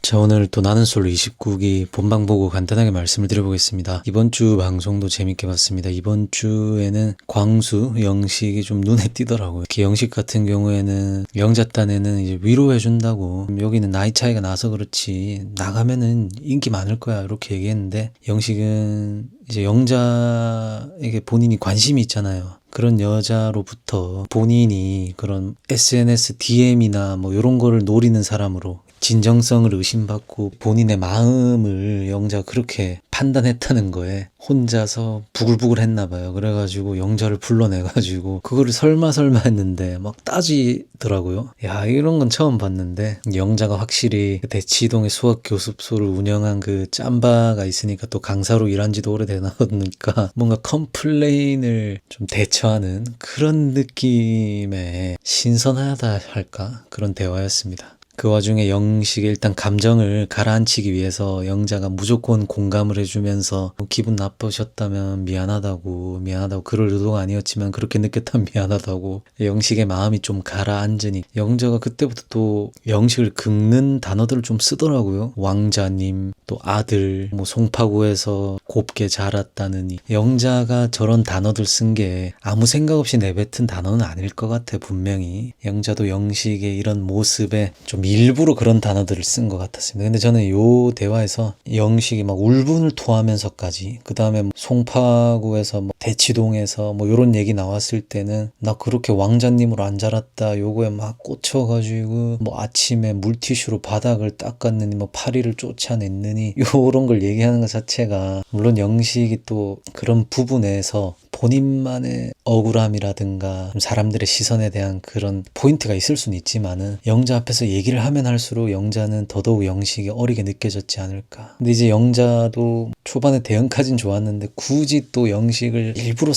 자, 오늘 또 나는 솔로 29기 본방 보고 간단하게 말씀을 드려보겠습니다. 이번 주 방송도 재밌게 봤습니다. 이번 주에는 광수, 영식이 좀 눈에 띄더라고요. 특히 영식 같은 경우에는 영자 딴에는 이제 위로해준다고, 여기는 나이 차이가 나서 그렇지 나가면은 인기 많을 거야 이렇게 얘기했는데, 영식은 이제 영자에게 본인이 관심이 있잖아요. 그런 여자로부터 본인이 그런 SNS DM이나 뭐 이런 거를 노리는 사람으로 진정성을 의심받고 본인의 마음을 영자가 그렇게 판단했다는 거에 혼자서 부글부글 했나 봐요. 그래가지고 영자를 불러내가지고 그거를 설마 했는데 막 따지더라고요. 야, 이런 건 처음 봤는데, 영자가 확실히 대치동의 수학교습소를 운영한 그 짬바가 있으니까, 또 강사로 일한 지도 오래되나보니까 뭔가 컴플레인을 좀 대처하는 그런 느낌의 신선하다 할까? 그런 대화였습니다. 그 와중에 영식의 일단 감정을 가라앉히기 위해서 영자가 무조건 공감을 해주면서 기분 나쁘셨다면 미안하다고 그럴 의도가 아니었지만 그렇게 느꼈다면 미안하다고, 영식의 마음이 좀 가라앉으니 영자가 그때부터 또 영식을 긁는 단어들을 좀 쓰더라고요. 왕자님, 또 아들, 뭐 송파구에서 곱게 자랐다느니. 영자가 저런 단어들 쓴 게 아무 생각 없이 내뱉은 단어는 아닐 것 같아. 분명히 영자도 영식의 이런 모습에 좀 일부러 그런 단어들을 쓴 것 같았습니다. 근데 저는 요 대화에서 영식이 막 울분을 토하면서까지, 그 다음에 송파구에서 뭐 대치동에서 뭐 요런 얘기 나왔을 때는 나 그렇게 왕자님으로 안 자랐다 요거에 막 꽂혀가지고 뭐 아침에 물티슈로 바닥을 닦았느니 뭐 파리를 쫓아냈느니 요런 걸 얘기하는 것 자체가, 물론 영식이 또 그런 부분에서 본인만의 억울함이라든가 사람들의 시선에 대한 그런 포인트가 있을 수는 있지만은, 영자 앞에서 얘기를 하면 할수록 영자는 더더욱 영식이 어리게 느껴졌지 않을까. 근데 이제 영자도 초반에 대응까진 좋았는데 굳이 또 영식을 일부러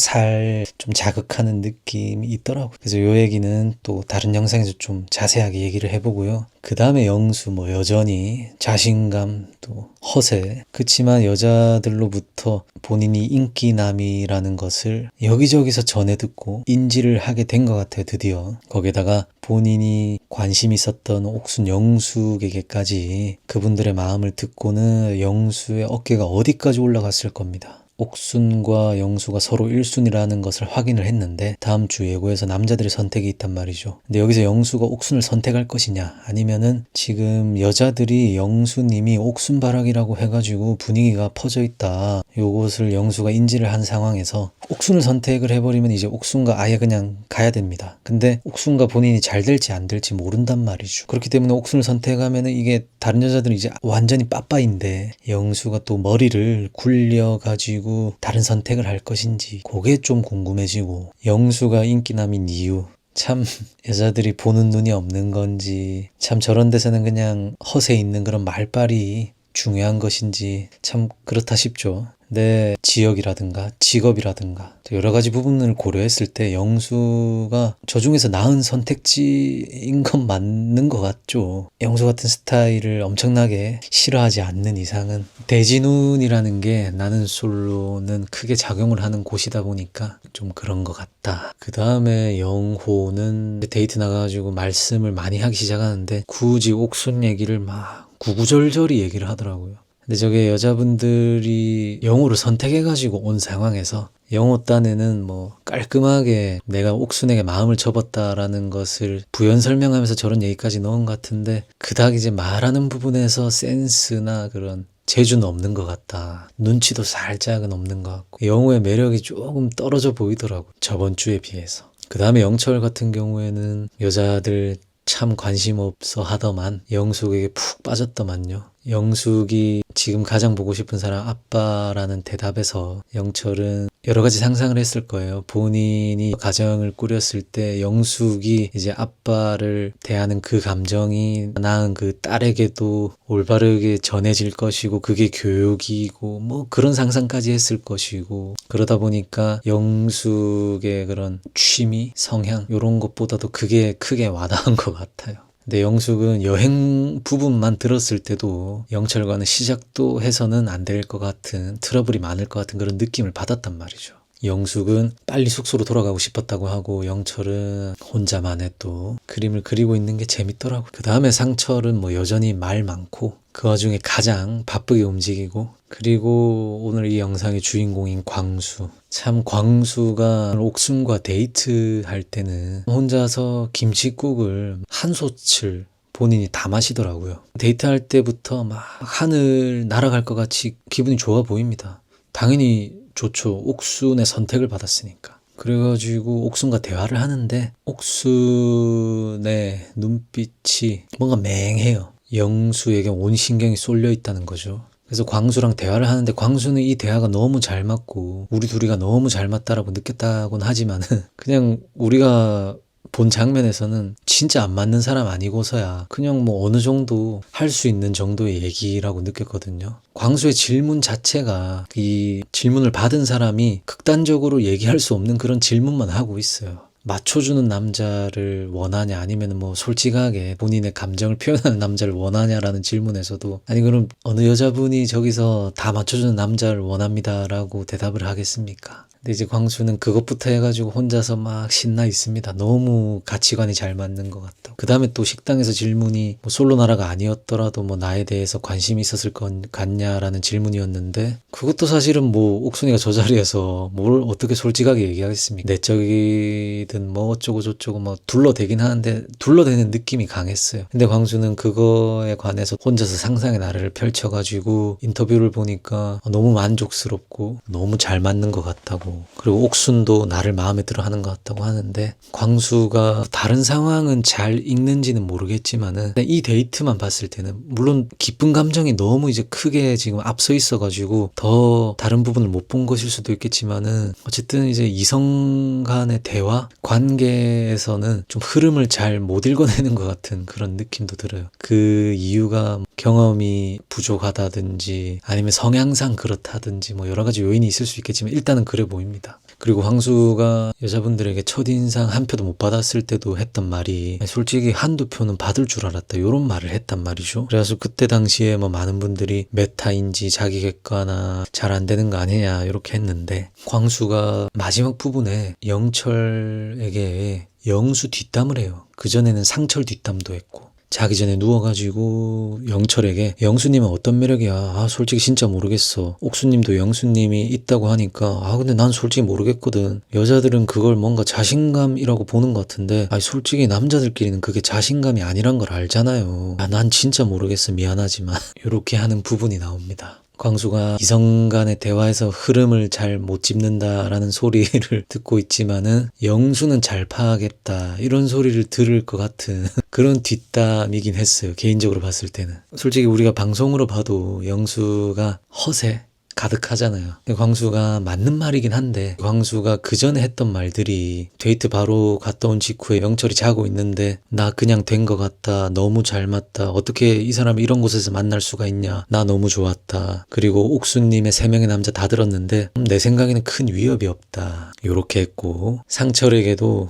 좀 자극하는 느낌이 있더라고요. 그래서 요 얘기는 또 다른 영상에서 좀 자세하게 얘기를 해보고요. 그 다음에 영수 뭐 여전히 자신감, 또 허세, 그치만 여자들로부터 본인이 인기남이라는 것을 여기저기서 전해 듣고 인지를 하게 된 것 같아요. 드디어 거기다가 본인이 관심 있었던 옥순, 영숙에게까지 그분들의 마음을 듣고는 영수의 어깨가 어디까지 올라갔을 겁니다. 옥순과 영수가 서로 1순위라는 것을 확인을 했는데, 다음 주 예고에서 남자들의 선택이 있단 말이죠. 근데 여기서 영수가 옥순을 선택할 것이냐, 아니면은 지금 여자들이 영수님이 옥순바락이라고 해가지고 분위기가 퍼져 있다, 요것을 영수가 인지를 한 상황에서 옥순을 선택을 해버리면 이제 옥순과 아예 그냥 가야 됩니다. 근데 옥순과 본인이 잘 될지 안 될지 모른단 말이죠. 그렇기 때문에 옥순을 선택하면은 이게 다른 여자들은 이제 완전히 빠빠인데, 영수가 또 머리를 굴려가지고 다른 선택을 할 것인지 그게 좀 궁금해지고, 영수가 인기남인 이유, 참 여자들이 보는 눈이 없는 건지, 참 저런 데서는 그냥 허세 있는 그런 말빨이 중요한 것인지 참 그렇다 싶죠. 내 지역이라든가 직업이라든가 여러 가지 부분을 고려했을 때 영수가 저 중에서 나은 선택지인 건 맞는 것 같죠. 영수 같은 스타일을 엄청나게 싫어하지 않는 이상은 대진운이라는 게 나는 솔로는 크게 작용을 하는 곳이다 보니까 좀 그런 것 같다. 그 다음에 영호는 데이트 나가가지고 말씀을 많이 하기 시작하는데 굳이 옥순 얘기를 막 구구절절히 얘기를 하더라고요. 근데 저게 여자분들이 영호를 선택해가지고 온 상황에서 영호 딴에는 뭐 깔끔하게 내가 옥순에게 마음을 접었다라는 것을 부연 설명하면서 저런 얘기까지 넣은 것 같은데, 그닥 이제 말하는 부분에서 센스나 그런 재주는 없는 것 같다. 눈치도 살짝은 없는 것 같고, 영호의 매력이 조금 떨어져 보이더라고, 저번 주에 비해서. 그 다음에 영철 같은 경우에는 여자들 참 관심 없어 하더만 영숙에게 푹 빠졌더만요. 영숙이 지금 가장 보고 싶은 사람 아빠라는 대답에서 영철은 여러 가지 상상을 했을 거예요. 본인이 가정을 꾸렸을 때 영숙이 이제 아빠를 대하는 그 감정이 낳은 그 딸에게도 올바르게 전해질 것이고, 그게 교육이고 뭐 그런 상상까지 했을 것이고, 그러다 보니까 영숙의 그런 취미, 성향 이런 것보다도 그게 크게 와닿은 것 같아요. 근데 영숙은 여행 부분만 들었을 때도 영철과는 시작도 해서는 안 될 것 같은, 트러블이 많을 것 같은 그런 느낌을 받았단 말이죠. 영숙은 빨리 숙소로 돌아가고 싶었다고 하고 영철은 혼자만의 또 그림을 그리고 있는 게 재밌더라고요. 그 다음에 상철은 뭐 여전히 말 많고 그 와중에 가장 바쁘게 움직이고, 그리고 오늘 이 영상의 주인공인 광수. 참 광수가 옥순과 데이트할 때는 혼자서 김칫국을 한 솥을 본인이 다 마시더라고요. 데이트할 때부터 막 하늘 날아갈 것 같이 기분이 좋아 보입니다. 당연히 좋죠. 옥순의 선택을 받았으니까. 그래가지고 옥순과 대화를 하는데 옥순의 눈빛이 뭔가 맹해요. 영수에게 온 신경이 쏠려 있다는 거죠. 그래서 광수랑 대화를 하는데 광수는 이 대화가 너무 잘 맞고 우리 둘이가 너무 잘 맞다라고 느꼈다고는 하지만은 그냥 우리가 본 장면에서는 진짜 안 맞는 사람 아니고서야 그냥 뭐 어느 정도 할 수 있는 정도의 얘기라고 느꼈거든요. 광수의 질문 자체가 이 질문을 받은 사람이 극단적으로 얘기할 수 없는 그런 질문만 하고 있어요. 맞춰주는 남자를 원하냐 아니면 뭐 솔직하게 본인의 감정을 표현하는 남자를 원하냐라는 질문에서도 아니 그럼 어느 여자분이 저기서 다 맞춰주는 남자를 원합니다라고 대답을 하겠습니까? 근데 이제 광수는 그것부터 해가지고 혼자서 막 신나 있습니다. 너무 가치관이 잘 맞는 것 같다고. 그 다음에 또 식당에서 질문이 뭐 솔로나라가 아니었더라도 뭐 나에 대해서 관심이 있었을 것 같냐라는 질문이었는데 그것도 사실은 뭐 옥순이가 저 자리에서 뭘 어떻게 솔직하게 얘기하겠습니까? 내적이든 뭐 어쩌고 저쩌고 뭐 둘러대긴 하는데 둘러대는 느낌이 강했어요. 근데 광수는 그거에 관해서 혼자서 상상의 나래를 펼쳐가지고 인터뷰를 보니까 너무 만족스럽고 너무 잘 맞는 것 같다고, 그리고 옥순도 나를 마음에 들어 하는 것 같다고 하는데 광수가 다른 상황은 잘 읽는지는 모르겠지만은 이 데이트만 봤을 때는 물론 기쁜 감정이 너무 이제 크게 지금 앞서 있어가지고 더 다른 부분을 못 본 것일 수도 있겠지만은 어쨌든 이제 이성 간의 대화 관계에서는 좀 흐름을 잘 못 읽어내는 것 같은 그런 느낌도 들어요. 그 이유가 경험이 부족하다든지 아니면 성향상 그렇다든지 뭐 여러 가지 요인이 있을 수 있겠지만 일단은 그래 보입니다. 그리고 광수가 여자분들에게 첫인상 한 표도 못 받았을 때도 했던 말이 솔직히 한두 표는 받을 줄 알았다 이런 말을 했단 말이죠. 그래서 그때 당시에 뭐 많은 분들이 메타인지 자기 객관화 잘 안 되는 거 아니냐 이렇게 했는데 광수가 마지막 부분에 영철에게 영수 뒷담을 해요. 그전에는 상철 뒷담도 했고 자기 전에 누워가지고 영철에게 영수님은 어떤 매력이야? 아 솔직히 진짜 모르겠어. 옥수님도 영수님이 있다고 하니까 아 근데 난 솔직히 모르겠거든. 여자들은 그걸 뭔가 자신감이라고 보는 것 같은데 아니 솔직히 남자들끼리는 그게 자신감이 아니란 걸 알잖아요. 아 난 진짜 모르겠어 미안하지만 이렇게 하는 부분이 나옵니다. 광수가 이성 간의 대화에서 흐름을 잘 못 짚는다라는 소리를 듣고 있지만은 영수는 잘 파악했다 이런 소리를 들을 것 같은 그런 뒷담이긴 했어요. 개인적으로 봤을 때는. 솔직히 우리가 방송으로 봐도 영수가 허세 가득하잖아요. 광수가 맞는 말이긴 한데 광수가 그 전에 했던 말들이 데이트 바로 갔다 온 직후에 영철이 자고 있는데 나 그냥 된 것 같다. 너무 잘 맞다. 어떻게 이 사람이 이런 곳에서 만날 수가 있냐. 나 너무 좋았다. 그리고 옥수님의 3명의 남자 다 들었는데 내 생각에는 큰 위협이 없다. 요렇게 했고 상철에게도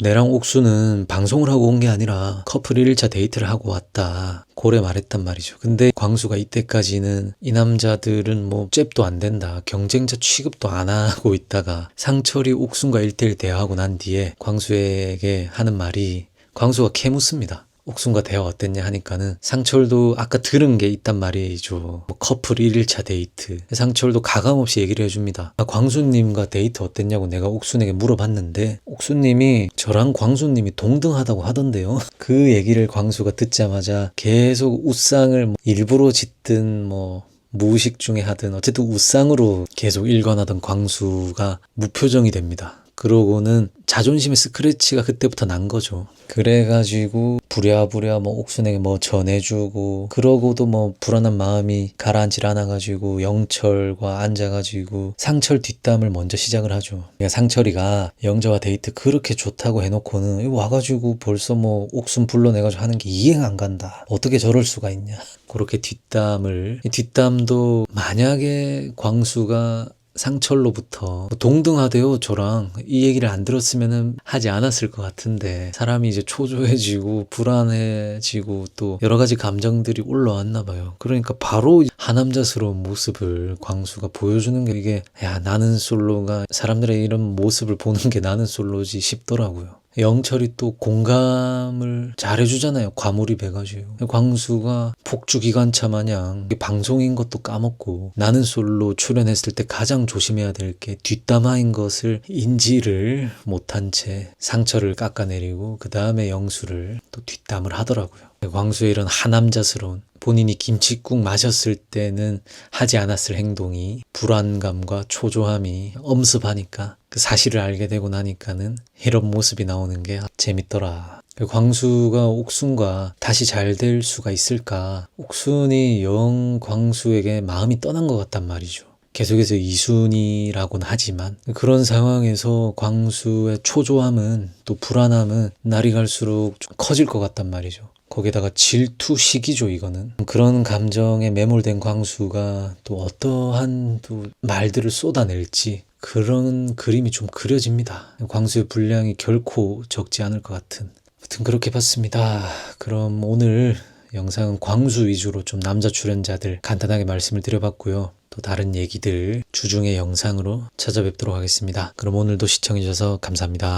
내랑 옥수는 방송을 하고 온 게 아니라 커플 1일차 데이트를 하고 왔다. 고래 말했단 말이죠. 근데 광수가 이때까지는 이 남자들은 뭐 잽도 안 된다. 경쟁자 취급도 안 하고 있다가 상철이 옥순과 1대1 대화하고 난 뒤에 광수에게 하는 말이 광수가 캐묻습니다. 옥순과 대화 어땠냐 하니까는 상철도 아까 들은 게 있단 말이죠. 뭐 커플 1일차 데이트. 상철도 가감없이 얘기를 해줍니다. 광수님과 데이트 어땠냐고 내가 옥순에게 물어봤는데 옥순님이 저랑 광수님이 동등하다고 하던데요. 그 얘기를 광수가 듣자마자 계속 웃상을 일부러 짓든 뭐 무의식 중에 하든 어쨌든 웃상으로 계속 일관하던 광수가 무표정이 됩니다. 그러고는 자존심의 스크래치가 그때부터 난 거죠. 그래가지고 부랴부랴 뭐 옥순에게 뭐 전해주고 그러고도 뭐 불안한 마음이 가라앉질 않아가지고 영철과 앉아가지고 상철 뒷담을 먼저 시작을 하죠. 그러니까 상철이가 영자와 데이트 그렇게 좋다고 해놓고는 와가지고 벌써 뭐 옥순 불러내가지고 하는 게 이해가 안 간다. 어떻게 저럴 수가 있냐. 그렇게 뒷담도 만약에 광수가 상철로부터 동등하대요 저랑. 이 얘기를 안 들었으면 하지 않았을 것 같은데 사람이 이제 초조해지고 불안해지고 또 여러 가지 감정들이 올라왔나 봐요. 그러니까 바로 하남자스러운 모습을 광수가 보여주는 게 이게 야 나는 솔로가 사람들의 이런 모습을 보는 게 나는 솔로지 싶더라고요. 영철이 또 공감을 잘해주잖아요. 과몰입해가지고. 광수가 폭주기관차 마냥 방송인 것도 까먹고 나는 솔로 출연했을 때 가장 조심해야 될 게 뒷담화인 것을 인지를 못한 채 상처를 깎아내리고 그 다음에 영수를 또 뒷담을 하더라고요. 광수의 이런 하남자스러운 본인이 김칫국 마셨을 때는 하지 않았을 행동이 불안감과 초조함이 엄습하니까 그 사실을 알게 되고 나니까는 이런 모습이 나오는 게 재밌더라. 광수가 옥순과 다시 잘 될 수가 있을까? 옥순이 영 광수에게 마음이 떠난 것 같단 말이죠. 계속해서 이순이라고는 하지만 그런 상황에서 광수의 초조함은 또 불안함은 날이 갈수록 좀 커질 것 같단 말이죠. 거기다가 질투식이죠 이거는. 그런 감정에 매몰된 광수가 또 어떠한 또 말들을 쏟아낼지 그런 그림이 좀 그려집니다. 광수의 분량이 결코 적지 않을 것 같은. 아무튼 그렇게 봤습니다. 그럼 오늘 영상은 광수 위주로 좀 남자 출연자들 간단하게 말씀을 드려봤고요. 또 다른 얘기들 주중의 영상으로 찾아뵙도록 하겠습니다. 그럼 오늘도 시청해주셔서 감사합니다.